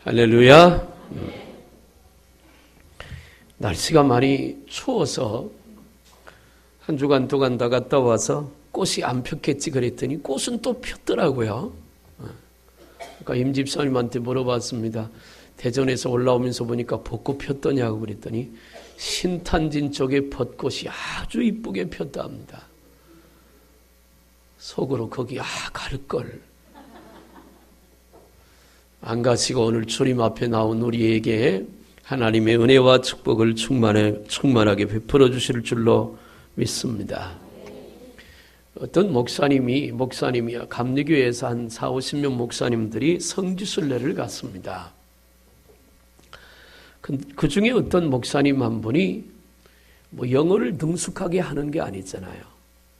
할렐루야. 날씨가 많이 추워서 한 주간 동안 다 갔다 와서 꽃이 안 폈겠지 그랬더니 꽃은 또 폈더라고요. 그러니까 임 집사님한테 물어봤습니다. 대전에서 올라오면서 보니까 벚꽃 폈더냐고 그랬더니 신탄진 쪽에 벚꽃이 아주 이쁘게 폈다 합니다. 속으로 거기 갈걸. 안 가시고 오늘 주님 앞에 나온 우리에게 하나님의 은혜와 축복을 충만하게 베풀어 주실 줄로 믿습니다. 어떤 목사님이 감리교회에서 한 40-50명 목사님들이 성지순례를 갔습니다. 그 중에 어떤 목사님 한 분이 영어를 능숙하게 하는 게 아니잖아요.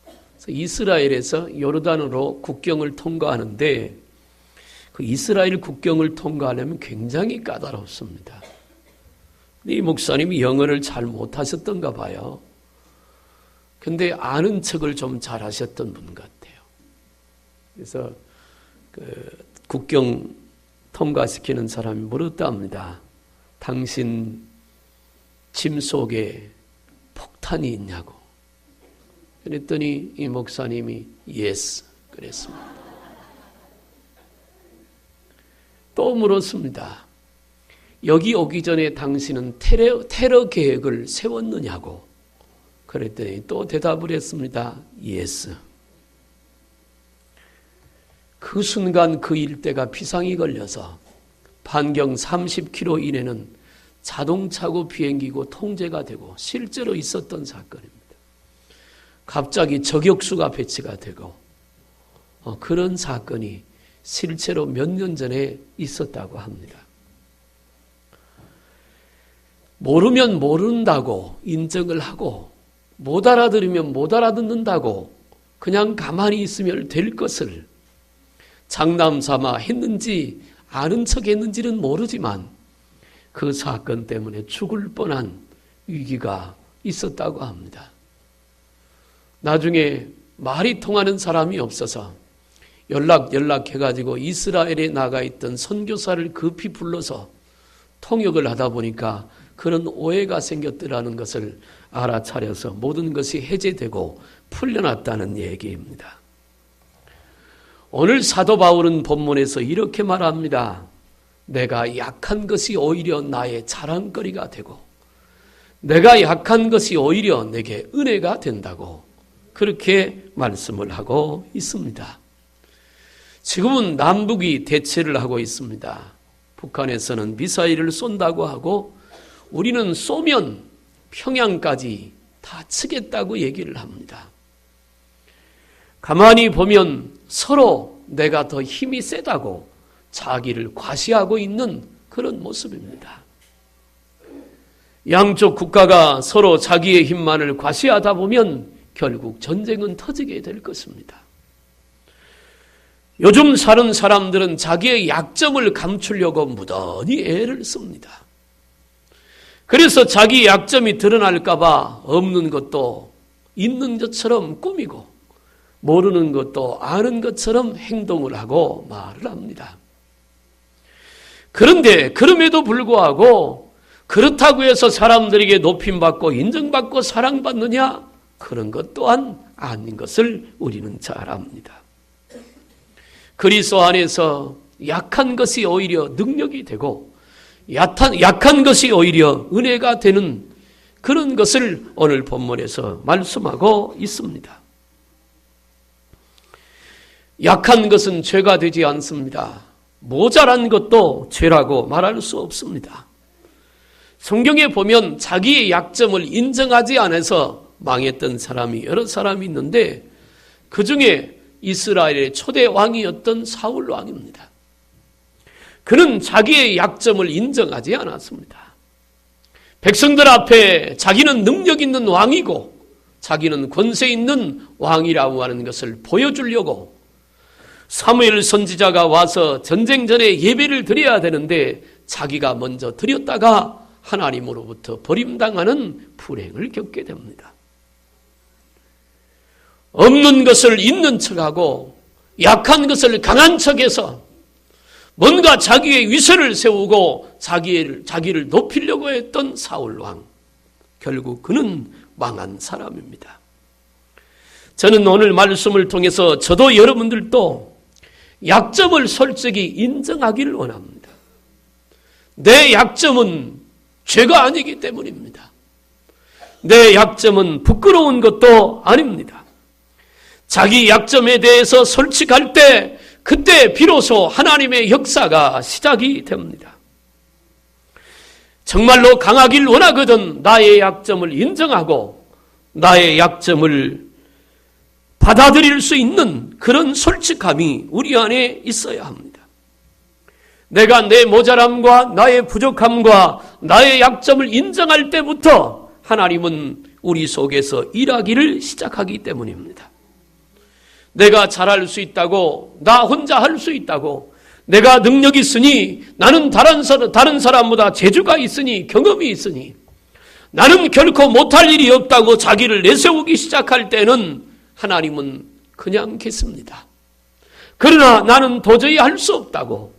그래서 이스라엘에서 요르단으로 국경을 통과하는데 그 이스라엘 국경을 통과하려면 굉장히 까다롭습니다. 이 목사님이 영어를 잘 못하셨던가 봐요. 근데 아는 척을 좀 잘하셨던 분 같아요. 그래서 국경 통과시키는 사람이 물었다 합니다. 당신 짐 속에 폭탄이 있냐고. 그랬더니 이 목사님이 yes 그랬습니다. 또 물었습니다. 여기 오기 전에 당신은 테러 계획을 세웠느냐고. 그랬더니 또 대답을 했습니다. yes. 그 순간 그 일대가 비상이 걸려서 반경 30km 이내는 자동차고 비행기고 통제가 되고 실제로 있었던 사건입니다. 갑자기 저격수가 배치가 되고 그런 사건이 실제로 몇 년 전에 있었다고 합니다. 모르면 모른다고 인정을 하고 못 알아들으면 못 알아듣는다고 그냥 가만히 있으면 될 것을 장난삼아 했는지 아는 척 했는지는 모르지만 그 사건 때문에 죽을 뻔한 위기가 있었다고 합니다. 나중에 말이 통하는 사람이 없어서 연락해가지고 이스라엘에 나가 있던 선교사를 급히 불러서 통역을 하다 보니까 그런 오해가 생겼더라는 것을 알아차려서 모든 것이 해제되고 풀려났다는 얘기입니다. 오늘 사도 바울은 본문에서 이렇게 말합니다. 내가 약한 것이 오히려 나의 자랑거리가 되고 내가 약한 것이 오히려 내게 은혜가 된다고 그렇게 말씀을 하고 있습니다. 지금은 남북이 대치를 하고 있습니다. 북한에서는 미사일을 쏜다고 하고 우리는 쏘면 평양까지 다 치겠다고 얘기를 합니다. 가만히 보면 서로 내가 더 힘이 세다고 자기를 과시하고 있는 그런 모습입니다. 양쪽 국가가 서로 자기의 힘만을 과시하다 보면 결국 전쟁은 터지게 될 것입니다. 요즘 사는 사람들은 자기의 약점을 감추려고 무던히 애를 씁니다. 그래서 자기 약점이 드러날까 봐 없는 것도 있는 것처럼 꾸미고 모르는 것도 아는 것처럼 행동을 하고 말을 합니다. 그런데 그럼에도 불구하고 그렇다고 해서 사람들에게 높임받고 인정받고 사랑받느냐? 그런 것 또한 아닌 것을 우리는 잘 압니다. 그리스도 안에서 약한 것이 오히려 능력이 되고 약한 것이 오히려 은혜가 되는 그런 것을 오늘 본문에서 말씀하고 있습니다. 약한 것은 죄가 되지 않습니다. 모자란 것도 죄라고 말할 수 없습니다. 성경에 보면 자기의 약점을 인정하지 않아서 망했던 사람이 여러 사람이 있는데 그 중에 이스라엘의 초대 왕이었던 사울 왕입니다. 그는 자기의 약점을 인정하지 않았습니다. 백성들 앞에 자기는 능력 있는 왕이고 자기는 권세 있는 왕이라고 하는 것을 보여주려고 사무엘 선지자가 와서 전쟁 전에 예배를 드려야 되는데 자기가 먼저 드렸다가 하나님으로부터 버림당하는 불행을 겪게 됩니다. 없는 것을 있는 척하고 약한 것을 강한 척해서 뭔가 자기의 위세를 세우고 자기를 높이려고 했던 사울왕. 결국 그는 망한 사람입니다. 저는 오늘 말씀을 통해서 저도 여러분들도 약점을 솔직히 인정하기를 원합니다. 내 약점은 죄가 아니기 때문입니다. 내 약점은 부끄러운 것도 아닙니다. 자기 약점에 대해서 솔직할 때 그때 비로소 하나님의 역사가 시작이 됩니다. 정말로 강하길 원하거든 나의 약점을 인정하고 나의 약점을 받아들일 수 있는 그런 솔직함이 우리 안에 있어야 합니다. 내가 내 모자람과 나의 부족함과 나의 약점을 인정할 때부터 하나님은 우리 속에서 일하기를 시작하기 때문입니다. 내가 잘할 수 있다고, 나 혼자 할 수 있다고, 내가 능력이 있으니, 나는 다른 사람보다 재주가 있으니, 경험이 있으니, 나는 결코 못할 일이 없다고 자기를 내세우기 시작할 때는 하나님은 그냥 계십니다. 그러나 나는 도저히 할 수 없다고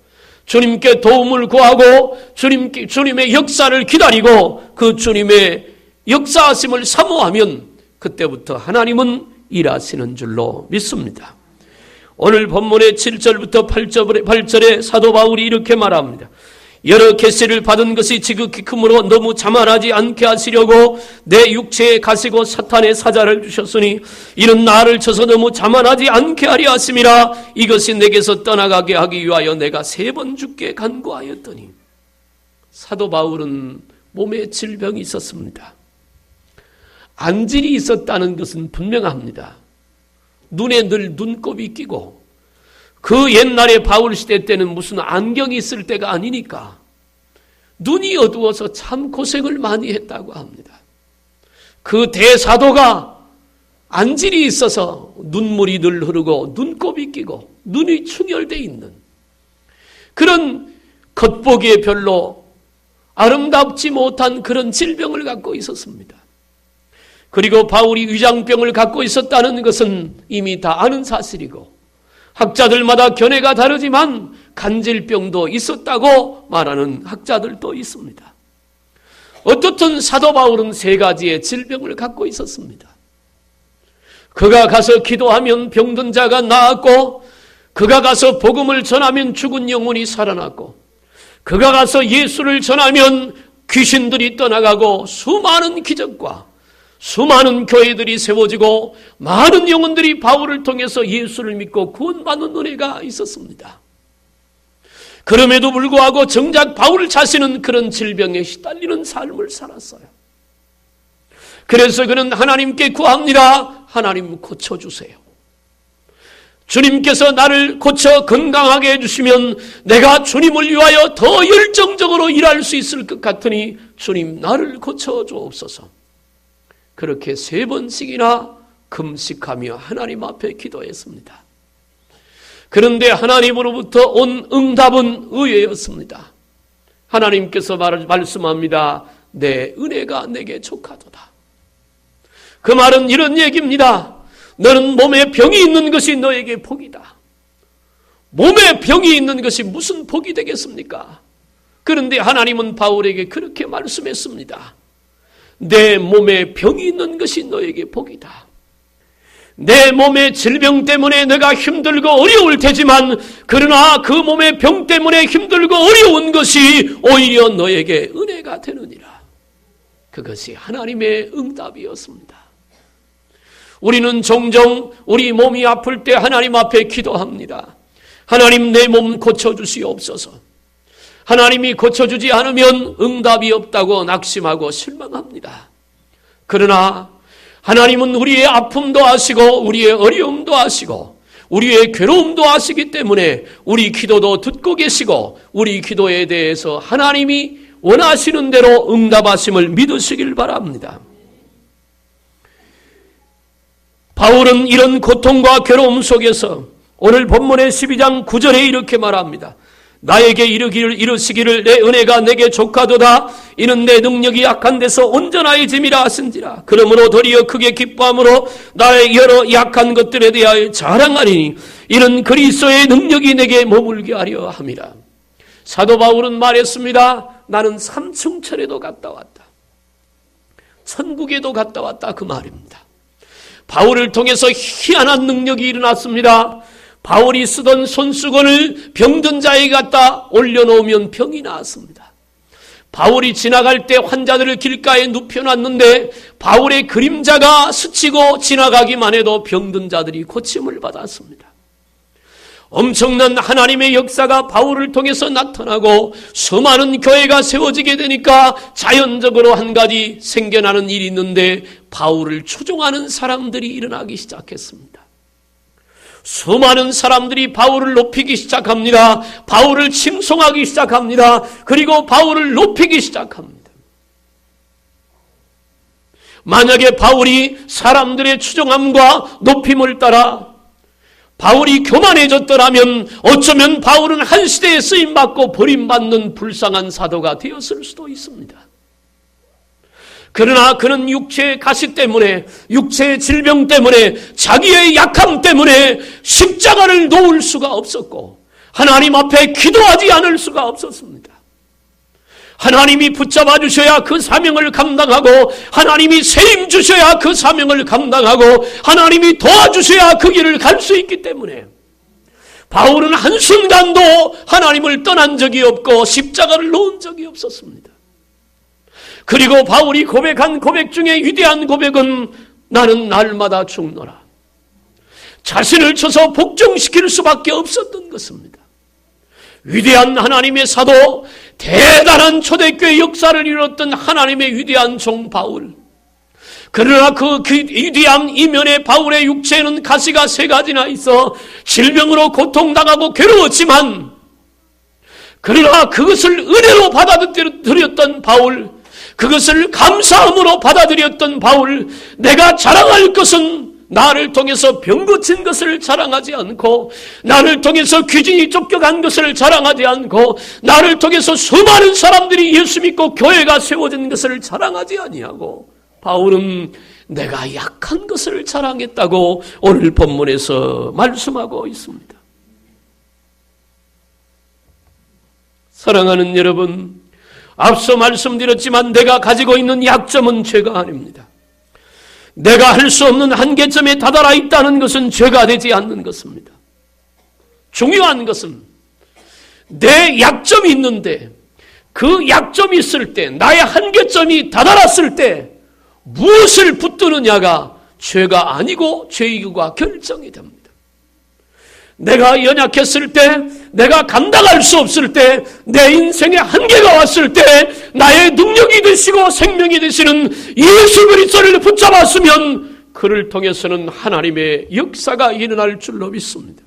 주님께 도움을 구하고 주님의 역사를 기다리고 그 주님의 역사하심을 사모하면 그때부터 하나님은 일하시는 줄로 믿습니다. 오늘 본문의 7절부터 8절에 사도 바울이 이렇게 말합니다. 여러 계시를 받은 것이 지극히 크므로 너무 자만하지 않게 하시려고 내 육체에 가시고 사탄의 사자를 주셨으니 이는 나를 쳐서 너무 자만하지 않게 하려 하심이라. 이것이 내게서 떠나가게 하기 위하여 내가 3번 주께 간구하였더니. 사도 바울은 몸에 질병이 있었습니다. 안질이 있었다는 것은 분명합니다. 눈에 늘 눈곱이 끼고, 그 옛날에 바울 시대 때는 무슨 안경이 있을 때가 아니니까 눈이 어두워서 참 고생을 많이 했다고 합니다. 그 대사도가 안질이 있어서 눈물이 늘 흐르고 눈곱이 끼고 눈이 충혈되어 있는 그런 겉보기에 별로 아름답지 못한 그런 질병을 갖고 있었습니다. 그리고 바울이 위장병을 갖고 있었다는 것은 이미 다 아는 사실이고, 학자들마다 견해가 다르지만 간질병도 있었다고 말하는 학자들도 있습니다. 어떻든 사도 바울은 3가지의 질병을 갖고 있었습니다. 그가 가서 기도하면 병든 자가 나았고, 그가 가서 복음을 전하면 죽은 영혼이 살아났고, 그가 가서 예수를 전하면 귀신들이 떠나가고 수많은 기적과 수많은 교회들이 세워지고 많은 영혼들이 바울을 통해서 예수를 믿고 구원받는 은혜가 있었습니다. 그럼에도 불구하고 정작 바울 자신은 그런 질병에 시달리는 삶을 살았어요. 그래서 그는 하나님께 구합니다. 하나님 고쳐주세요. 주님께서 나를 고쳐 건강하게 해주시면 내가 주님을 위하여 더 열정적으로 일할 수 있을 것 같으니 주님 나를 고쳐주옵소서. 그렇게 3번씩이나 금식하며 하나님 앞에 기도했습니다. 그런데 하나님으로부터 온 응답은 의외였습니다. 하나님께서 말씀합니다. 내 은혜가 내게 족하도다. 그 말은 이런 얘기입니다. 너는 몸에 병이 있는 것이 너에게 복이다. 몸에 병이 있는 것이 무슨 복이 되겠습니까? 그런데 하나님은 바울에게 그렇게 말씀했습니다. 내 몸에 병이 있는 것이 너에게 복이다. 내 몸의 질병 때문에 내가 힘들고 어려울 테지만 그러나 그 몸의 병 때문에 힘들고 어려운 것이 오히려 너에게 은혜가 되느니라. 그것이 하나님의 응답이었습니다. 우리는 종종 우리 몸이 아플 때 하나님 앞에 기도합니다. 하나님 내 몸 고쳐주시옵소서. 하나님이 고쳐주지 않으면 응답이 없다고 낙심하고 실망합니다. 그러나 하나님은 우리의 아픔도 아시고 우리의 어려움도 아시고 우리의 괴로움도 아시기 때문에 우리 기도도 듣고 계시고 우리 기도에 대해서 하나님이 원하시는 대로 응답하심을 믿으시길 바랍니다. 바울은 이런 고통과 괴로움 속에서 오늘 본문의 12장 9절에 이렇게 말합니다. 나에게 이르시기를 내 은혜가 내게 족하도다. 이는 내 능력이 약한 데서 온전하여짐이라 하신지라. 그러므로 도리어 크게 기뻐함으로 나의 여러 약한 것들에 대하여 자랑하리니 이는 그리스도의 능력이 내게 머물게 하려 함이라. 사도 바울은 말했습니다. 나는 삼층천에도 갔다 왔다. 천국에도 갔다 왔다. 그 말입니다. 바울을 통해서 희한한 능력이 일어났습니다. 바울이 쓰던 손수건을 병든 자에게 갖다 올려놓으면 병이 나았습니다. 바울이 지나갈 때 환자들을 길가에 눕혀놨는데 바울의 그림자가 스치고 지나가기만 해도 병든 자들이 고침을 받았습니다. 엄청난 하나님의 역사가 바울을 통해서 나타나고 수많은 교회가 세워지게 되니까 자연적으로 한 가지 생겨나는 일이 있는데 바울을 추종하는 사람들이 일어나기 시작했습니다. 수많은 사람들이 바울을 높이기 시작합니다. 바울을 칭송하기 시작합니다. 그리고 바울을 높이기 시작합니다. 만약에 바울이 사람들의 추종함과 높임을 따라 바울이 교만해졌더라면 어쩌면 바울은 한 시대에 쓰임받고 버림받는 불쌍한 사도가 되었을 수도 있습니다. 그러나 그는 육체의 가시 때문에, 육체의 질병 때문에, 자기의 약함 때문에 십자가를 놓을 수가 없었고 하나님 앞에 기도하지 않을 수가 없었습니다. 하나님이 붙잡아 주셔야 그 사명을 감당하고 하나님이 세임 주셔야 그 사명을 감당하고 하나님이 도와주셔야 그 길을 갈 수 있기 때문에 바울은 한순간도 하나님을 떠난 적이 없고 십자가를 놓은 적이 없었습니다. 그리고 바울이 고백한 고백 중에 위대한 고백은 나는 날마다 죽노라. 자신을 쳐서 복종시킬 수밖에 없었던 것입니다. 위대한 하나님의 사도, 대단한 초대교회 역사를 이뤘던 하나님의 위대한 종 바울. 그러나 그 위대한 이면에 바울의 육체에는 가시가 3가지나 있어 질병으로 고통당하고 괴로웠지만 그러나 그것을 은혜로 받아들였던 바울, 그것을 감사함으로 받아들였던 바울, 내가 자랑할 것은 나를 통해서 병 고친 것을 자랑하지 않고 나를 통해서 귀신이 쫓겨간 것을 자랑하지 않고 나를 통해서 수많은 사람들이 예수 믿고 교회가 세워진 것을 자랑하지 아니하고 바울은 내가 약한 것을 자랑했다고 오늘 본문에서 말씀하고 있습니다. 사랑하는 여러분, 앞서 말씀드렸지만 내가 가지고 있는 약점은 죄가 아닙니다. 내가 할 수 없는 한계점에 다다라 있다는 것은 죄가 되지 않는 것입니다. 중요한 것은 내 약점이 있는데 그 약점이 있을 때, 나의 한계점이 다다랐을 때 무엇을 붙드느냐가 죄가 아니고 죄이기가 결정이 됩니다. 내가 연약했을 때, 내가 감당할 수 없을 때, 내 인생에 한계가 왔을 때 나의 능력이 되시고 생명이 되시는 예수 그리스도를 붙잡았으면 그를 통해서는 하나님의 역사가 일어날 줄로 믿습니다.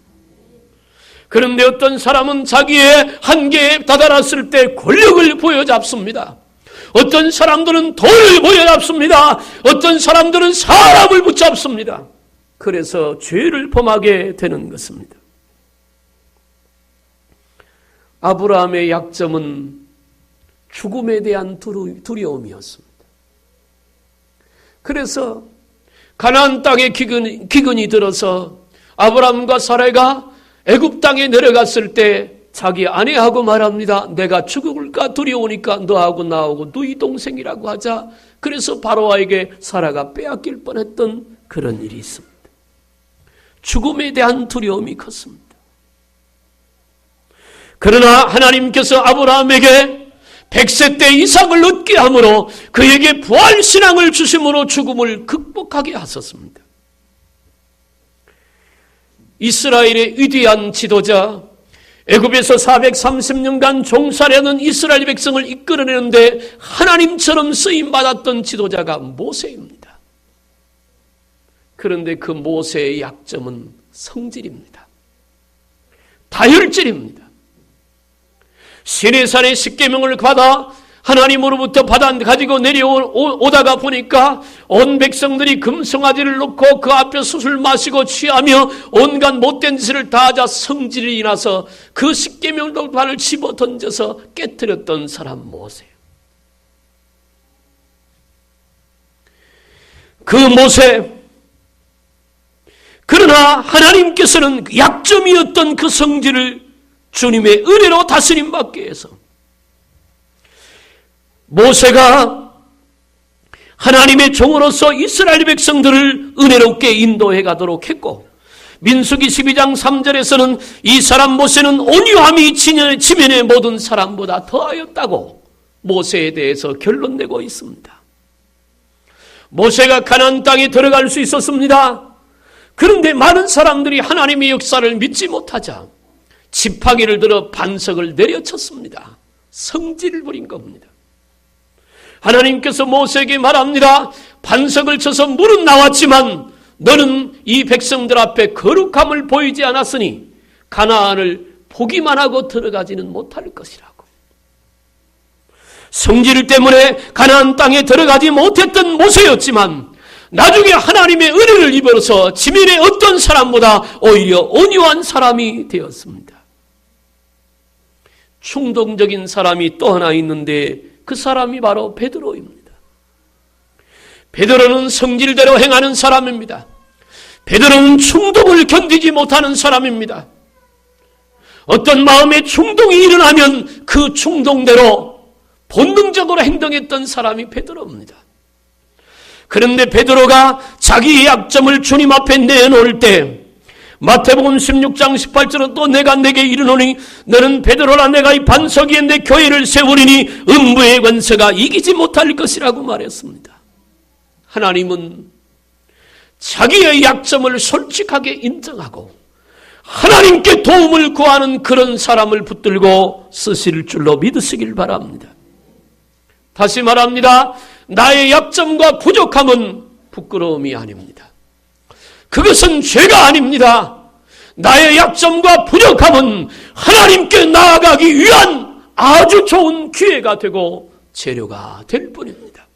그런데 어떤 사람은 자기의 한계에 다다랐을 때 권력을 보여잡습니다. 어떤 사람들은 돈을 보여잡습니다. 어떤 사람들은 사람을 붙잡습니다. 그래서 죄를 범하게 되는 것입니다. 아브라함의 약점은 죽음에 대한 두려움이었습니다. 그래서 가나안 땅에 기근이 들어서 아브라함과 사라가 애굽 땅에 내려갔을 때 자기 아내하고 말합니다. 내가 죽을까 두려우니까 너하고 나하고 너희 동생이라고 하자. 그래서 바로와에게 사라가 빼앗길 뻔했던 그런 일이 있습니다. 죽음에 대한 두려움이 컸습니다. 그러나 하나님께서 아브라함에게 100세 때 이삭을 얻게 함으로 그에게 부활신앙을 주심으로 죽음을 극복하게 하셨습니다. 이스라엘의 위대한 지도자, 애굽에서 430년간 종살이하는 이스라엘 백성을 이끌어내는데 하나님처럼 쓰임받았던 지도자가 모세입니다. 그런데 그 모세의 약점은 성질입니다. 다혈질입니다. 시내산의 십계명을 받아 하나님으로부터 가지고 내려오다가 보니까 온 백성들이 금송아지를 놓고 그 앞에 숯을 마시고 취하며 온갖 못된 짓을 다 하자 성질이 일어나서 그 십계명을 집어 던져서 깨뜨렸던 사람 모세. 그 모세, 그러나 하나님께서는 약점이었던 그 성질을 주님의 은혜로 다스림 받게 해서 모세가 하나님의 종으로서 이스라엘 백성들을 은혜롭게 인도해 가도록 했고, 민수기 12장 3절에서는 이 사람 모세는 온유함이 지면의 모든 사람보다 더하였다고 모세에 대해서 결론 내고 있습니다. 모세가 가나안 땅에 들어갈 수 있었습니다. 그런데 많은 사람들이 하나님의 역사를 믿지 못하자 지팡이를 들어 반석을 내려쳤습니다. 성질을 부린 겁니다. 하나님께서 모세에게 말합니다. 반석을 쳐서 물은 나왔지만 너는 이 백성들 앞에 거룩함을 보이지 않았으니 가나안을 보기만 하고 들어가지는 못할 것이라고. 성질 때문에 가나안 땅에 들어가지 못했던 모세였지만 나중에 하나님의 은혜를 입어서 지면의 어떤 사람보다 오히려 온유한 사람이 되었습니다. 충동적인 사람이 또 하나 있는데 그 사람이 바로 베드로입니다. 베드로는 성질대로 행하는 사람입니다. 베드로는 충동을 견디지 못하는 사람입니다. 어떤 마음의 충동이 일어나면 그 충동대로 본능적으로 행동했던 사람이 베드로입니다. 그런데 베드로가 자기의 약점을 주님 앞에 내놓을 때 마태복음 16장 18절은 또 내가 내게 이르노니 너는 베드로라 내가 이 반석 위에 내 교회를 세우리니 음부의 권세가 이기지 못할 것이라고 말했습니다. 하나님은 자기의 약점을 솔직하게 인정하고 하나님께 도움을 구하는 그런 사람을 붙들고 쓰실 줄로 믿으시길 바랍니다. 다시 말합니다. 나의 약점과 부족함은 부끄러움이 아닙니다. 그것은 죄가 아닙니다. 나의 약점과 부족함은 하나님께 나아가기 위한 아주 좋은 기회가 되고 재료가 될 뿐입니다.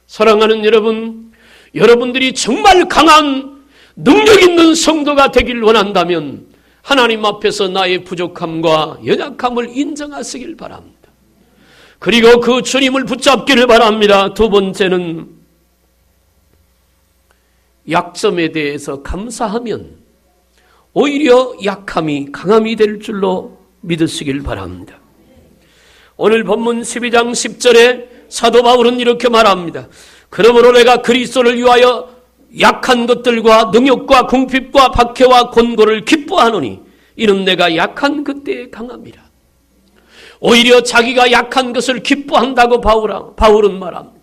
사랑하는 여러분, 여러분들이 정말 강한 능력 있는 성도가 되길 원한다면 하나님 앞에서 나의 부족함과 연약함을 인정하시길 바랍니다. 그리고 그 주님을 붙잡기를 바랍니다. 두 번째는 약점에 대해서 감사하면 오히려 약함이 강함이 될 줄로 믿으시길 바랍니다. 오늘 본문 12장 10절에 사도 바울은 이렇게 말합니다. 그러므로 내가 그리스도를 위하여 약한 것들과 능욕과 궁핍과 박해와 곤고를 기뻐하노니 이는 내가 약한 그때에 강함이라. 오히려 자기가 약한 것을 기뻐한다고 바울은 말합니다.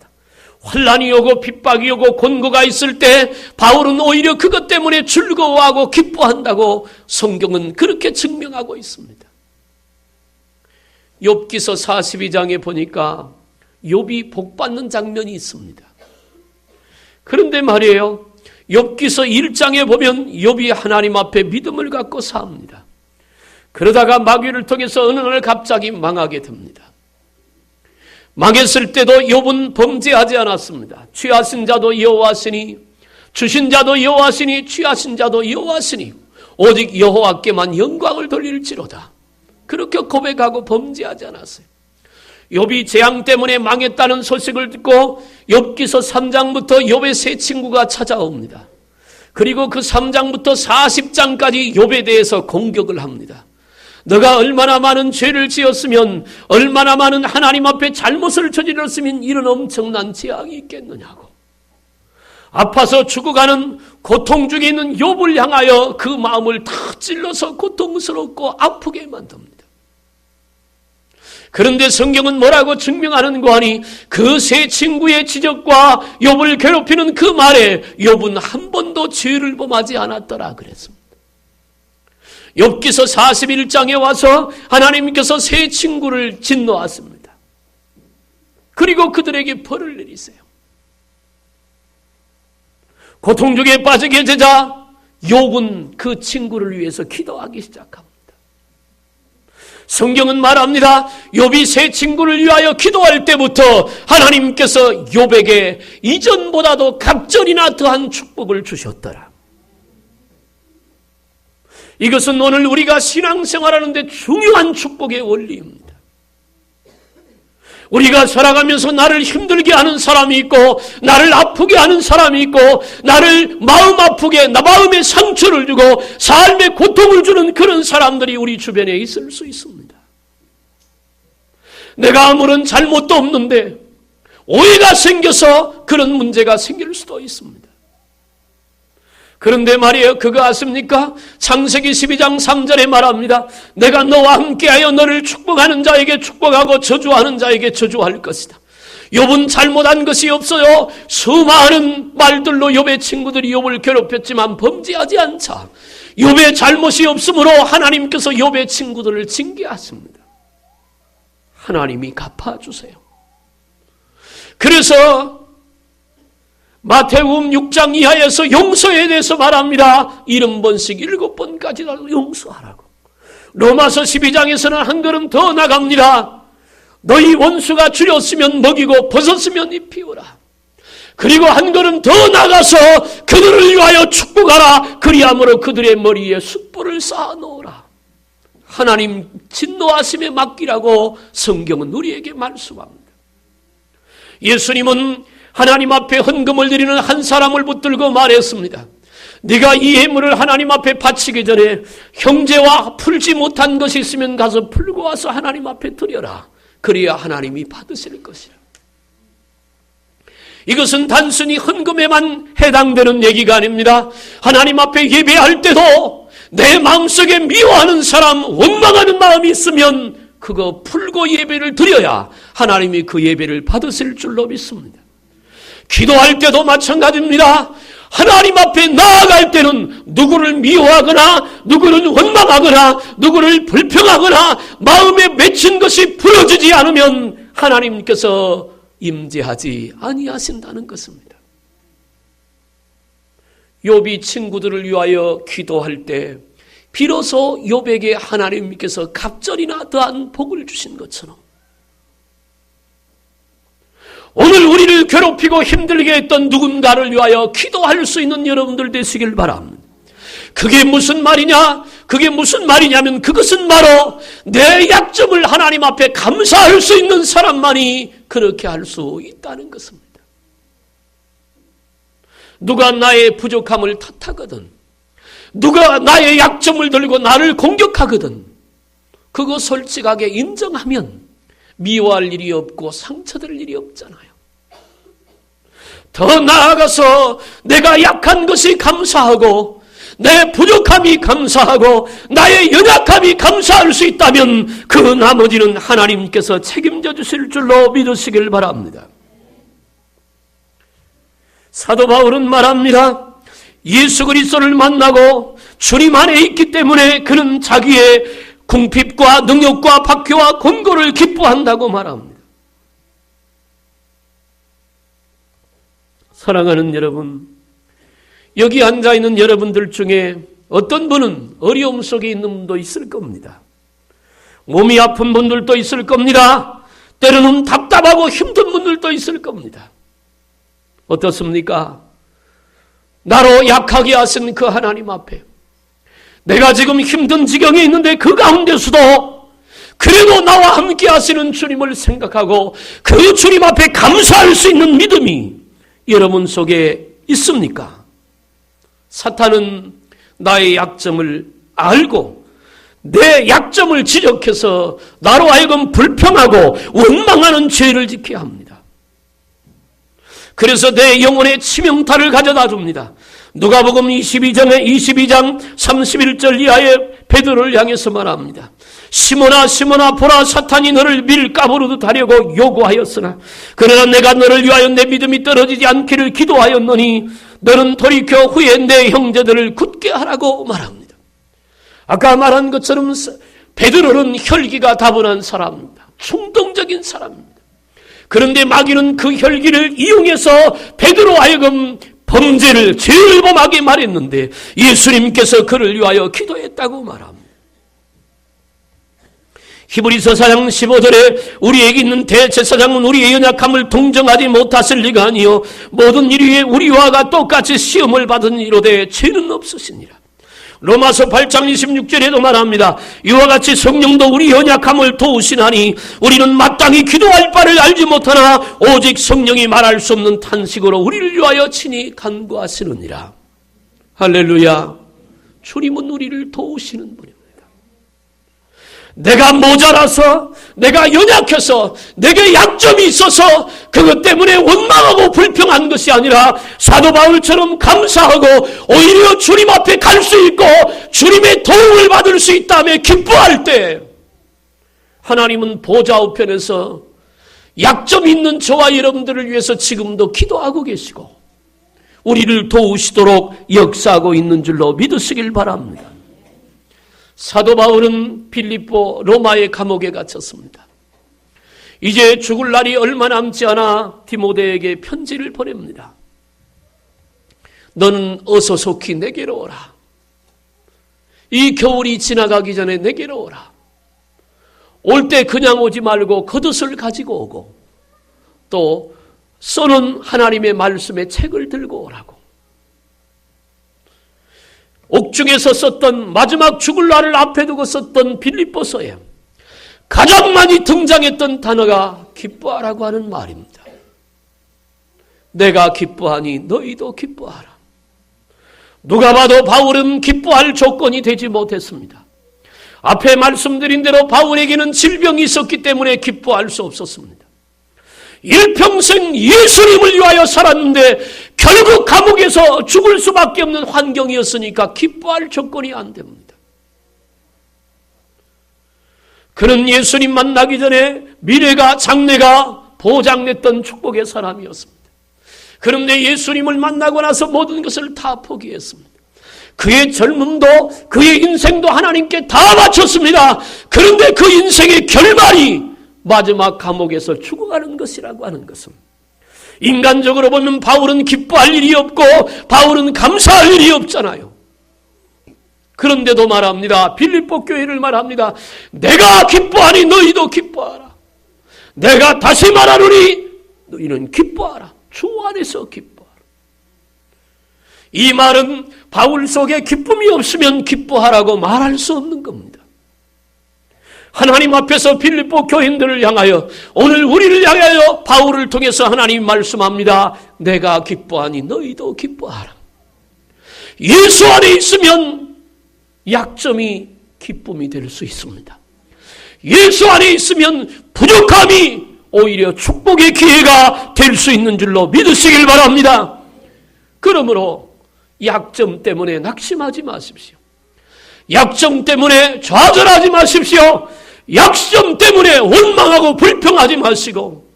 환난이 오고 핍박이 오고 곤고가 있을 때 바울은 오히려 그것 때문에 즐거워하고 기뻐한다고 성경은 그렇게 증명하고 있습니다. 욥기서 42장에 보니까 욥이 복받는 장면이 있습니다. 그런데 말이에요. 욥기서 1장에 보면 욥이 하나님 앞에 믿음을 갖고 삽니다. 그러다가 마귀를 통해서 어느 날 갑자기 망하게 됩니다. 망했을 때도 욥은 범죄하지 않았습니다. 취하신 자도 여호와시니 주신 자도 여호와시니 취하신 자도 여호와시니 오직 여호와께만 영광을 돌릴지로다. 그렇게 고백하고 범죄하지 않았어요. 욥이 재앙 때문에 망했다는 소식을 듣고 욥기서 3장부터 욥의 세 친구가 찾아옵니다. 그리고 그 3장부터 40장까지 욥에 대해서 공격을 합니다. 너가 얼마나 많은 죄를 지었으면, 얼마나 많은 하나님 앞에 잘못을 저질렀으면 이런 엄청난 재앙이 있겠느냐고. 아파서 죽어가는 고통 중에 있는 욥을 향하여 그 마음을 다 찔러서 고통스럽고 아프게 만듭니다. 그런데 성경은 뭐라고 증명하는가 하니 그 세 친구의 지적과 욥을 괴롭히는 그 말에 욥은 한 번도 죄를 범하지 않았더라 그랬습니다. 욥기서 41장에 와서 하나님께서 세 친구를 진노하십니다. 그리고 그들에게 벌을 내리세요. 고통 중에 빠지게 되자 욥은 그 친구를 위해서 기도하기 시작합니다. 성경은 말합니다. 욥이 세 친구를 위하여 기도할 때부터 하나님께서 욥에게 이전보다도 갑절이나 더한 축복을 주셨더라. 이것은 오늘 우리가 신앙생활하는 데 중요한 축복의 원리입니다. 우리가 살아가면서 나를 힘들게 하는 사람이 있고, 나를 아프게 하는 사람이 있고, 나를 마음 아프게, 나 마음에 상처를 주고 삶에 고통을 주는 그런 사람들이 우리 주변에 있을 수 있습니다. 내가 아무런 잘못도 없는데 오해가 생겨서 그런 문제가 생길 수도 있습니다. 그런데 말이에요, 그거 아십니까? 창세기 12장 3절에 말합니다. 내가 너와 함께하여 너를 축복하는 자에게 축복하고 저주하는 자에게 저주할 것이다. 욥은 잘못한 것이 없어요. 수많은 말들로 욥의 친구들이 욥을 괴롭혔지만 범죄하지 않자 욥의 잘못이 없으므로 하나님께서 욥의 친구들을 징계하십니다. 하나님이 갚아주세요. 그래서 마태복음 6장 이하에서 용서에 대해서 말합니다. 70번씩 7번까지 용서하라고. 로마서 12장에서는 한 걸음 더 나갑니다. 너희 원수가 줄였으면 먹이고 벗었으면 입히우라. 그리고 한 걸음 더 나가서 그들을 위하여 축복하라. 그리함으로 그들의 머리에 숯불을 쌓아놓으라. 하나님 진노하심에 맡기라고 성경은 우리에게 말씀합니다. 예수님은 하나님 앞에 헌금을 드리는 한 사람을 붙들고 말했습니다. 네가 이 예물을 하나님 앞에 바치기 전에 형제와 풀지 못한 것이 있으면 가서 풀고 와서 하나님 앞에 드려라. 그래야 하나님이 받으실 것이라. 이것은 단순히 헌금에만 해당되는 얘기가 아닙니다. 하나님 앞에 예배할 때도 내 마음속에 미워하는 사람, 원망하는 마음이 있으면 그거 풀고 예배를 드려야 하나님이 그 예배를 받으실 줄로 믿습니다. 기도할 때도 마찬가지입니다. 하나님 앞에 나아갈 때는 누구를 미워하거나 누구를 원망하거나 누구를 불평하거나 마음에 맺힌 것이 풀어지지 않으면 하나님께서 임재하지 아니하신다는 것입니다. 욥이 친구들을 위하여 기도할 때 비로소 욥에게 하나님께서 갑절이나 더한 복을 주신 것처럼 오늘 우리를 괴롭히고 힘들게 했던 누군가를 위하여 기도할 수 있는 여러분들 되시길 바랍니다. 그게 무슨 말이냐? 그게 무슨 말이냐면 그것은 바로 내 약점을 하나님 앞에 감사할 수 있는 사람만이 그렇게 할 수 있다는 것입니다. 누가 나의 부족함을 탓하거든, 누가 나의 약점을 들고 나를 공격하거든, 그거 솔직하게 인정하면 미워할 일이 없고 상처될 일이 없잖아요. 더 나아가서 내가 약한 것이 감사하고 내 부족함이 감사하고 나의 연약함이 감사할 수 있다면 그 나머지는 하나님께서 책임져 주실 줄로 믿으시길 바랍니다. 사도 바울은 말합니다. 예수 그리스도를 만나고 주님 안에 있기 때문에 그는 자기의 궁핍과 능력과 박해와 권고를 기뻐한다고 말합니다. 사랑하는 여러분, 여기 앉아있는 여러분들 중에 어떤 분은 어려움 속에 있는 분도 있을 겁니다. 몸이 아픈 분들도 있을 겁니다. 때로는 답답하고 힘든 분들도 있을 겁니다. 어떻습니까? 나로 약하게 하신 그 하나님 앞에 내가 지금 힘든 지경에 있는데 그 가운데서도 그래도 나와 함께 하시는 주님을 생각하고 그 주님 앞에 감사할 수 있는 믿음이 여러분 속에 있습니까? 사탄은 나의 약점을 알고 내 약점을 지적해서 나로 하여금 불평하고 원망하는 죄를 짓게 합니다. 그래서 내 영혼의 치명타를 가져다 줍니다. 누가복음 22장 31절 이하에 베드로를 향해서 말합니다. 시몬아 시몬아 보라, 사탄이 너를 밀가부르듯 하려고 요구하였으나 그러나 내가 너를 위하여 내 믿음이 떨어지지 않기를 기도하였노니 너는 돌이켜 후에 내 형제들을 굳게 하라고 말합니다. 아까 말한 것처럼 베드로는 혈기가 다분한 사람입니다. 충동적인 사람입니다. 그런데 마귀는 그 혈기를 이용해서 베드로 하여금 범죄를, 죄를 범하게 말했는데 예수님께서 그를 위하여 기도했다고 말합니다. 히브리서 4장 15절에 우리에게 있는 대제사장은 우리의 연약함을 동정하지 못하실 리가 아니요 모든 일 위에 우리와 똑같이 시험을 받은 이로되 죄는 없으시니라. 로마서 8장 26절에도 말합니다. 이와 같이 성령도 우리 연약함을 도우시나니 우리는 마땅히 기도할 바를 알지 못하나 오직 성령이 말할 수 없는 탄식으로 우리를 위하여 친히 간구하시느니라. 할렐루야. 주님은 우리를 도우시는 분입니다. 내가 모자라서, 내가 연약해서, 내게 약점이 있어서 그것 때문에 원망하고 불평한 것이 아니라 사도 바울처럼 감사하고 오히려 주님 앞에 갈 수 있고 주님의 도움을 받을 수 있다며 기뻐할 때 하나님은 보좌 우편에서 약점 있는 저와 여러분들을 위해서 지금도 기도하고 계시고 우리를 도우시도록 역사하고 있는 줄로 믿으시길 바랍니다. 사도 바울은 빌립보 로마의 감옥에 갇혔습니다. 이제 죽을 날이 얼마 남지 않아 디모데에게 편지를 보냅니다. 너는 어서 속히 내게로 오라. 이 겨울이 지나가기 전에 내게로 오라. 올 때 그냥 오지 말고 겉옷을 가지고 오고 또 써놓은 하나님의 말씀의 책을 들고 오라고. 옥중에서 썼던 마지막 죽을 날을 앞에 두고 썼던 빌립보서에 가장 많이 등장했던 단어가 기뻐하라고 하는 말입니다. 내가 기뻐하니 너희도 기뻐하라. 누가 봐도 바울은 기뻐할 조건이 되지 못했습니다. 앞에 말씀드린 대로 바울에게는 질병이 있었기 때문에 기뻐할 수 없었습니다. 일평생 예수님을 위하여 살았는데 결국 감옥에서 죽을 수밖에 없는 환경이었으니까 기뻐할 조건이 안 됩니다. 그는 예수님 만나기 전에 미래가 장래가 보장됐던 축복의 사람이었습니다. 그런데 예수님을 만나고 나서 모든 것을 다 포기했습니다. 그의 젊음도 그의 인생도 하나님께 다 바쳤습니다. 그런데 그 인생의 결말이 마지막 감옥에서 죽어가는 것이라고 하는 것은 인간적으로 보면 바울은 기뻐할 일이 없고 바울은 감사할 일이 없잖아요. 그런데도 말합니다. 빌립보 교회를 말합니다. 내가 기뻐하니 너희도 기뻐하라. 내가 다시 말하노니 너희는 기뻐하라. 주 안에서 기뻐하라. 이 말은 바울 속에 기쁨이 없으면 기뻐하라고 말할 수 없는 겁니다. 하나님 앞에서 빌립보 교인들을 향하여 오늘 우리를 향하여 바울을 통해서 하나님 말씀합니다. 내가 기뻐하니 너희도 기뻐하라. 예수 안에 있으면 약점이 기쁨이 될 수 있습니다. 예수 안에 있으면 부족함이 오히려 축복의 기회가 될 수 있는 줄로 믿으시길 바랍니다. 그러므로 약점 때문에 낙심하지 마십시오. 약점 때문에 좌절하지 마십시오. 약점 때문에 원망하고 불평하지 마시고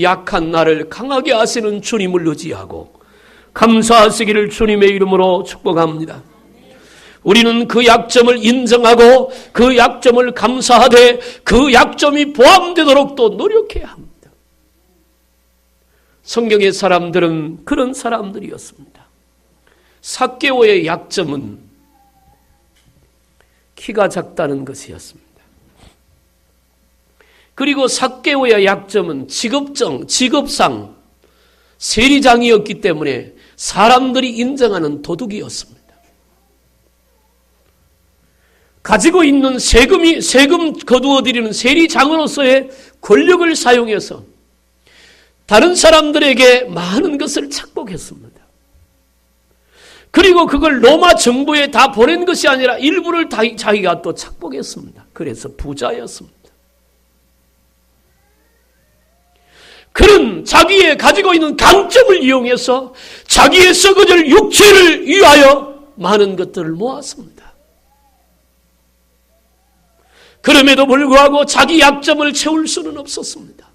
약한 나를 강하게 하시는 주님을 의지하고 감사하시기를 주님의 이름으로 축복합니다. 우리는 그 약점을 인정하고 그 약점을 감사하되 그 약점이 포함되도록 또 노력해야 합니다. 성경의 사람들은 그런 사람들이었습니다. 삭개오의 약점은 키가 작다는 것이었습니다. 그리고 삭개오의 약점은 직업상 세리장이었기 때문에 사람들이 인정하는 도둑이었습니다. 가지고 있는 세금 거두어들이는 세리장으로서의 권력을 사용해서 다른 사람들에게 많은 것을 착복했습니다. 그리고 그걸 로마 정부에 다 보낸 것이 아니라 일부를 자기가 또 착복했습니다. 그래서 부자였습니다. 그는 자기의 가지고 있는 강점을 이용해서 자기의 썩어질 육체를 위하여 많은 것들을 모았습니다. 그럼에도 불구하고 자기 약점을 채울 수는 없었습니다.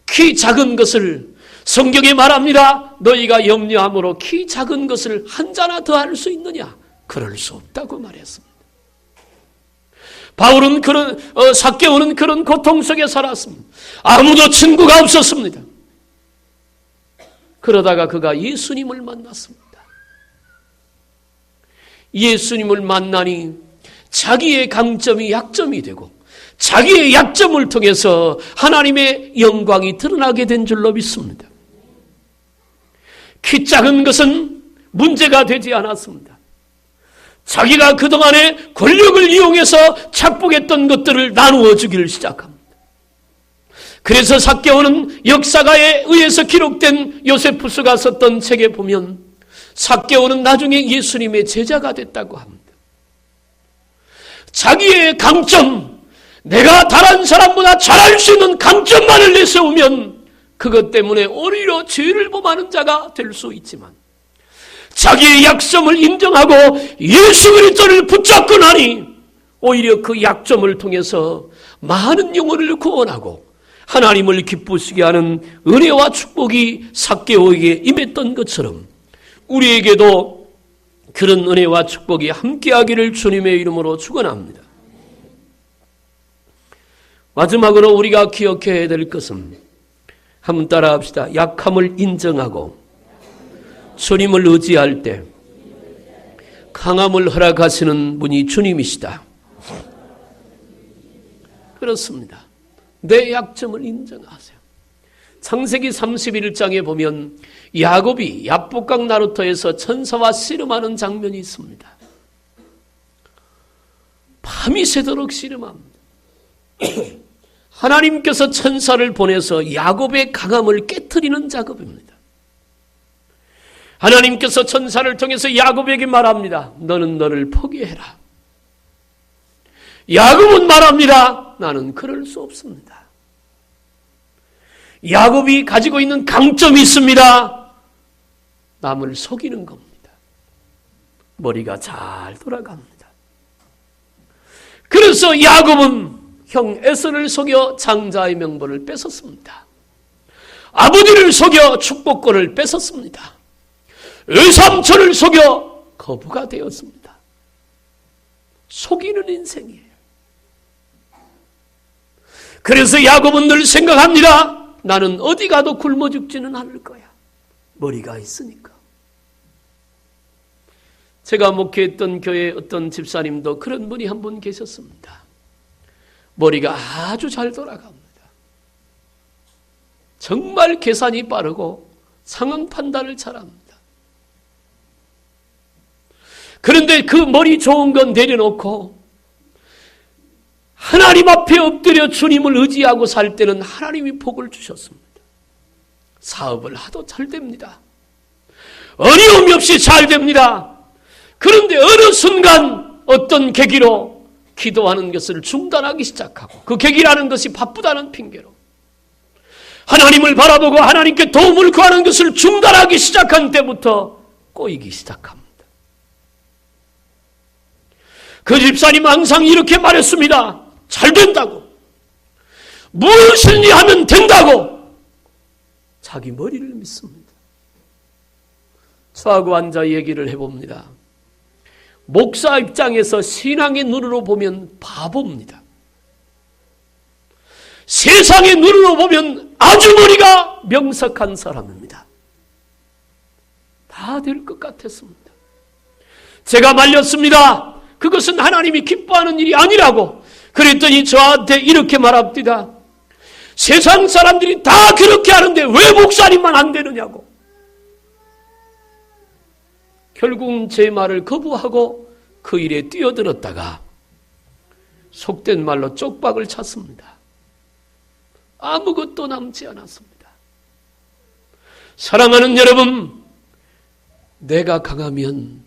키 작은 것을 성경에 말합니다. 너희가 염려함으로 키 작은 것을 한 자나 더 할 수 있느냐? 그럴 수 없다고 말했습니다. 바울은 삭개오는 그런 고통 속에 살았습니다. 아무도 친구가 없었습니다. 그러다가 그가 예수님을 만났습니다. 예수님을 만나니 자기의 강점이 약점이 되고 자기의 약점을 통해서 하나님의 영광이 드러나게 된 줄로 믿습니다. 키 작은 것은 문제가 되지 않았습니다. 자기가 그동안에 권력을 이용해서 착복했던 것들을 나누어 주기를 시작합니다. 그래서 삭개오는 역사가에 의해서 기록된 요세푸스가 썼던 책에 보면 삭개오는 나중에 예수님의 제자가 됐다고 합니다. 자기의 강점, 내가 다른 사람보다 잘할 수 있는 강점만을 내세우면 그것 때문에 오히려 죄를 범하는 자가 될 수 있지만 자기의 약점을 인정하고 예수 그리스도를 붙잡고 나니 오히려 그 약점을 통해서 많은 영혼을 구원하고 하나님을 기쁘시게 하는 은혜와 축복이 삭개오에게 임했던 것처럼 우리에게도 그런 은혜와 축복이 함께하기를 주님의 이름으로 축원합니다. 마지막으로 우리가 기억해야 될 것은 한번 따라합시다. 약함을 인정하고 주님을 의지할 때 강함을 허락하시는 분이 주님이시다. 그렇습니다. 내 약점을 인정하세요. 창세기 31장에 보면 야곱이 야복강 나루터에서 천사와 씨름하는 장면이 있습니다. 밤이 새도록 씨름합니다. 하나님께서 천사를 보내서 야곱의 강함을 깨트리는 작업입니다. 하나님께서 천사를 통해서 야곱에게 말합니다. 너는 너를 포기해라. 야곱은 말합니다. 나는 그럴 수 없습니다. 야곱이 가지고 있는 강점이 있습니다. 남을 속이는 겁니다. 머리가 잘 돌아갑니다. 그래서 야곱은 형 에서를 속여 장자의 명분을 뺏었습니다. 아버지를 속여 축복권을 뺏었습니다. 외삼촌을 속여 거부가 되었습니다. 속이는 인생이에요. 그래서 야곱은 늘 생각합니다. 나는 어디 가도 굶어 죽지는 않을 거야. 머리가 있으니까. 제가 목회했던 교회 어떤 집사님도 그런 분이 한 분 계셨습니다. 머리가 아주 잘 돌아갑니다. 정말 계산이 빠르고 상황 판단을 잘합니다. 그런데 그 머리 좋은 건 내려놓고 하나님 앞에 엎드려 주님을 의지하고 살 때는 하나님이 복을 주셨습니다. 사업을 하도 잘 됩니다. 어려움이 없이 잘 됩니다. 그런데 어느 순간 어떤 계기로 기도하는 것을 중단하기 시작하고 그 계기라는 것이 바쁘다는 핑계로 하나님을 바라보고 하나님께 도움을 구하는 것을 중단하기 시작한 때부터 꼬이기 시작합니다. 그 집사님 항상 이렇게 말했습니다. 잘 된다고. 무엇이든지 하면 된다고. 자기 머리를 믿습니다. 저하고 앉아 얘기를 해봅니다. 목사 입장에서 신앙의 눈으로 보면 바보입니다. 세상의 눈으로 보면 아주 머리가 명석한 사람입니다. 다 될 것 같았습니다. 제가 말렸습니다. 그것은 하나님이 기뻐하는 일이 아니라고. 그랬더니 저한테 이렇게 말합니다. 세상 사람들이 다 그렇게 하는데 왜 목사님만 안 되느냐고. 결국은 제 말을 거부하고 그 일에 뛰어들었다가 속된 말로 쪽박을 찼습니다. 아무것도 남지 않았습니다. 사랑하는 여러분, 내가 강하면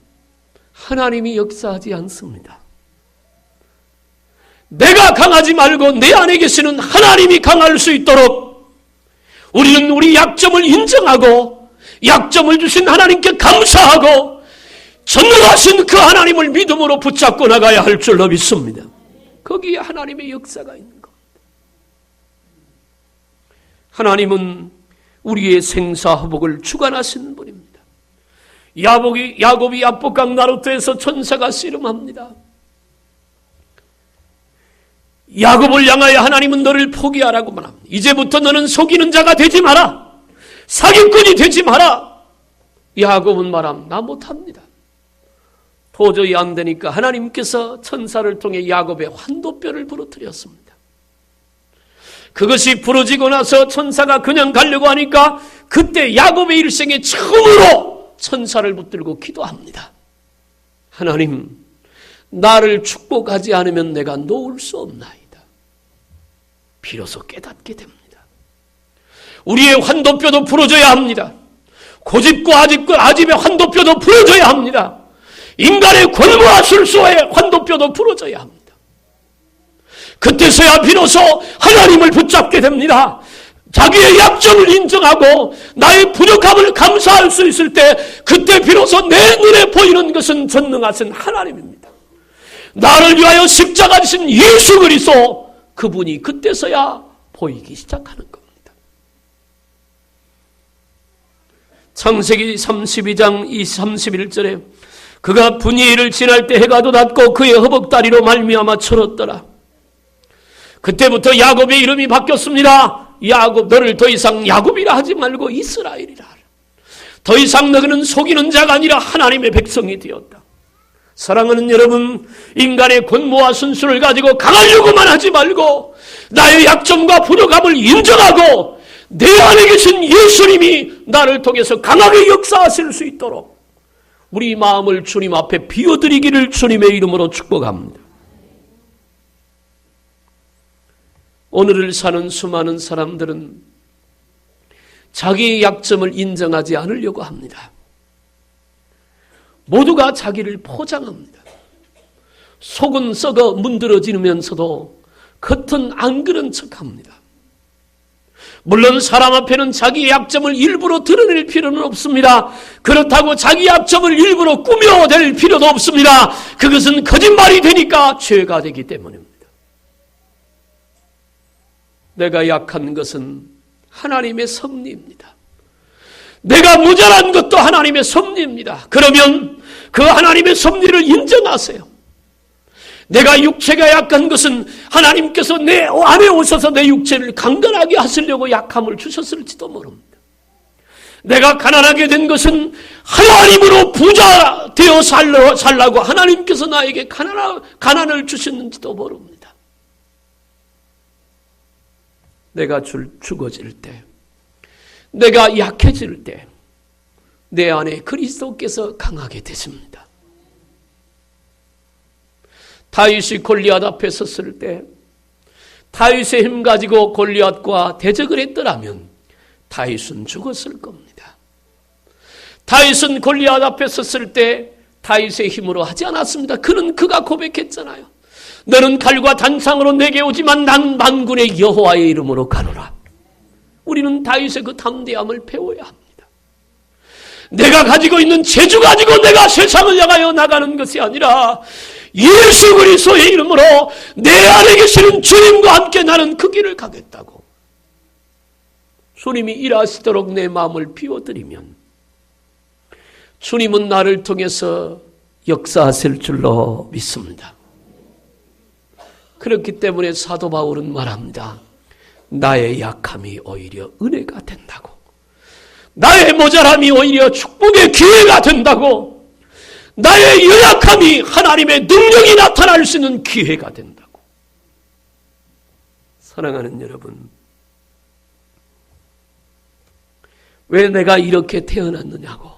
하나님이 역사하지 않습니다. 내가 강하지 말고 내 안에 계시는 하나님이 강할 수 있도록 우리는 우리 약점을 인정하고 약점을 주신 하나님께 감사하고 전능하신 그 하나님을 믿음으로 붙잡고 나가야 할 줄로 믿습니다. 거기에 하나님의 역사가 있는 겁니다. 하나님은 우리의 생사화복을 주관하시는 분입니다. 야곱이 야복강 나루터에서 천사가 씨름합니다. 야곱을 향하여 하나님은 너를 포기하라고 말합니다. 이제부터 너는 속이는 자가 되지 마라. 사기꾼이 되지 마라. 야곱은 말합니다. 나 못합니다. 도저히 안 되니까 하나님께서 천사를 통해 야곱의 환도뼈를 부러뜨렸습니다. 그것이 부러지고 나서 천사가 그냥 가려고 하니까 그때 야곱의 일생에 처음으로 천사를 붙들고 기도합니다. 하나님, 나를 축복하지 않으면 내가 놓을 수 없나이다. 비로소 깨닫게 됩니다. 우리의 환도뼈도 부러져야 합니다. 고집과 아집의 환도뼈도 부러져야 합니다. 인간의 권모와 술수의 환도뼈도 부러져야 합니다. 그때서야 비로소 하나님을 붙잡게 됩니다. 자기의 약점을 인정하고 나의 부족함을 감사할 수 있을 때 그때 비로소 내 눈에 보이는 것은 전능하신 하나님입니다. 나를 위하여 십자가 지신 예수 그리스도, 그분이 그때서야 보이기 시작하는 겁니다. 창세기 32장 31절에 그가 분이엘을 지날 때 해가 돋았고 그의 허벅다리로 말미암아 철었더라. 그때부터 야곱의 이름이 바뀌었습니다. 야곱, 너를 더 이상 야곱이라 하지 말고 이스라엘이라 하라. 더 이상 너는 속이는 자가 아니라 하나님의 백성이 되었다. 사랑하는 여러분, 인간의 권모와 순수를 가지고 강하려고만 하지 말고 나의 약점과 부족함을 인정하고 내 안에 계신 예수님이 나를 통해서 강하게 역사하실 수 있도록 우리 마음을 주님 앞에 비워드리기를 주님의 이름으로 축복합니다. 오늘을 사는 수많은 사람들은 자기의 약점을 인정하지 않으려고 합니다. 모두가 자기를 포장합니다. 속은 썩어 문드러지면서도 겉은 안 그런 척합니다. 물론 사람 앞에는 자기의 약점을 일부러 드러낼 필요는 없습니다. 그렇다고 자기 약점을 일부러 꾸며댈 필요도 없습니다. 그것은 거짓말이 되니까 죄가 되기 때문입니다. 내가 약한 것은 하나님의 섭리입니다. 내가 모자란 것도 하나님의 섭리입니다. 그러면 그 하나님의 섭리를 인정하세요. 내가 육체가 약한 것은 하나님께서 내 안에 오셔서 내 육체를 강건하게 하시려고 약함을 주셨을지도 모릅니다. 내가 가난하게 된 것은 하나님으로 부자 되어 살라고 하나님께서 나에게 가난을 주셨는지도 모릅니다. 내가 죽어질 때, 내가 약해질 때 내 안에 그리스도께서 강하게 되십니다. 다윗이 골리앗 앞에 섰을 때 다윗의 힘 가지고 골리앗과 대적을 했더라면 다윗은 죽었을 겁니다. 다윗은 골리앗 앞에 섰을 때 다윗의 힘으로 하지 않았습니다. 그가 고백했잖아요. 너는 칼과 단창으로 내게 오지만 난 만군의 여호와의 이름으로 가노라. 우리는 다윗의 그 담대함을 배워야 합니다. 내가 가지고 있는 재주 가지고 내가 세상을 향하여 나가는 것이 아니라 예수 그리스도의 이름으로 내 안에 계시는 주님과 함께 나는 그 길을 가겠다고 주님이 일하시도록 내 마음을 비워드리면 주님은 나를 통해서 역사하실 줄로 믿습니다. 그렇기 때문에 사도 바울은 말합니다. 나의 약함이 오히려 은혜가 된다고. 나의 모자람이 오히려 축복의 기회가 된다고. 나의 연약함이 하나님의 능력이 나타날 수 있는 기회가 된다고. 사랑하는 여러분, 왜 내가 이렇게 태어났느냐고,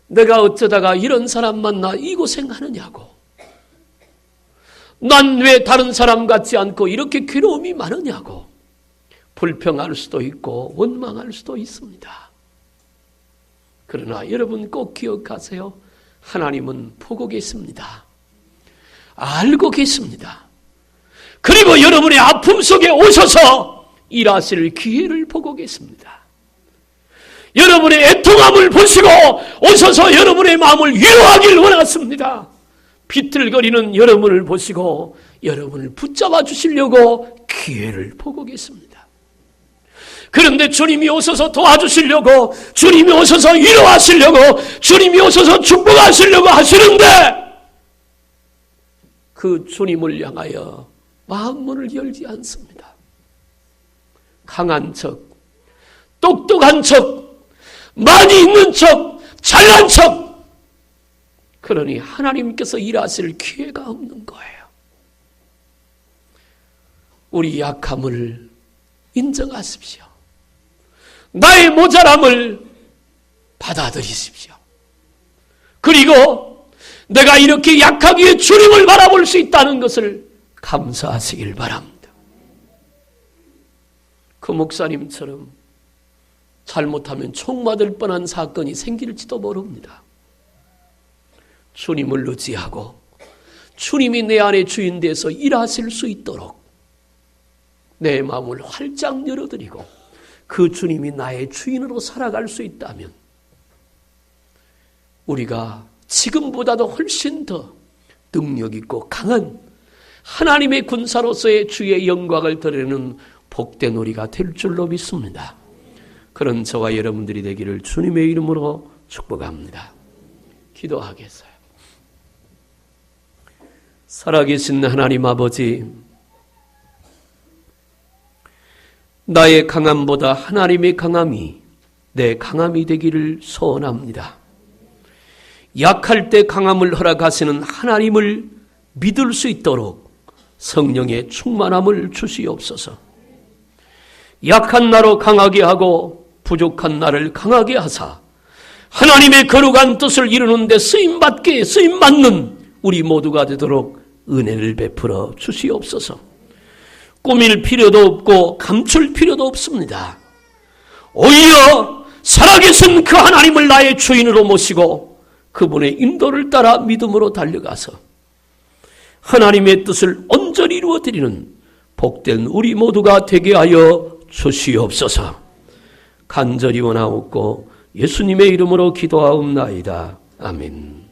내가 어쩌다가 이런 사람 만나 이 고생하느냐고, 난 왜 다른 사람 같지 않고 이렇게 괴로움이 많으냐고 불평할 수도 있고 원망할 수도 있습니다. 그러나 여러분 꼭 기억하세요. 하나님은 보고 계십니다. 알고 계십니다. 그리고 여러분의 아픔 속에 오셔서 일하실 기회를 보고 계십니다. 여러분의 애통함을 보시고 오셔서 여러분의 마음을 위로하길 원하십니다. 비틀거리는 여러분을 보시고 여러분을 붙잡아 주시려고 기회를 보고 계십니다. 그런데 주님이 오셔서 도와주시려고, 주님이 오셔서 위로하시려고, 주님이 오셔서 축복하시려고 하시는데 그 주님을 향하여 마음문을 열지 않습니다. 강한 척, 똑똑한 척, 많이 있는 척, 잘난 척, 그러니 하나님께서 일하실 기회가 없는 거예요. 우리 약함을 인정하십시오. 나의 모자람을 받아들이십시오. 그리고 내가 이렇게 약하기에 주님을 바라볼 수 있다는 것을 감사하시길 바랍니다. 그 목사님처럼 잘못하면 총 맞을 뻔한 사건이 생길지도 모릅니다. 주님을 의지하고 주님이 내 안에 주인 되어서 일하실 수 있도록 내 마음을 활짝 열어드리고 그 주님이 나의 주인으로 살아갈 수 있다면 우리가 지금보다도 훨씬 더 능력 있고 강한 하나님의 군사로서의 주의 영광을 드리는 복된 우리가 될 줄로 믿습니다. 그런 저와 여러분들이 되기를 주님의 이름으로 축복합니다. 기도하겠어요. 살아계신 하나님 아버지, 나의 강함보다 하나님의 강함이 내 강함이 되기를 소원합니다. 약할 때 강함을 허락하시는 하나님을 믿을 수 있도록 성령의 충만함을 주시옵소서. 약한 나로 강하게 하고 부족한 나를 강하게 하사 하나님의 거룩한 뜻을 이루는 데 쓰임받게 쓰임받는 우리 모두가 되도록 은혜를 베풀어 주시옵소서. 꾸밀 필요도 없고 감출 필요도 없습니다. 오히려 살아계신 그 하나님을 나의 주인으로 모시고 그분의 인도를 따라 믿음으로 달려가서 하나님의 뜻을 온전히 이루어드리는 복된 우리 모두가 되게 하여 주시옵소서. 간절히 원하옵고 예수님의 이름으로 기도하옵나이다. 아멘.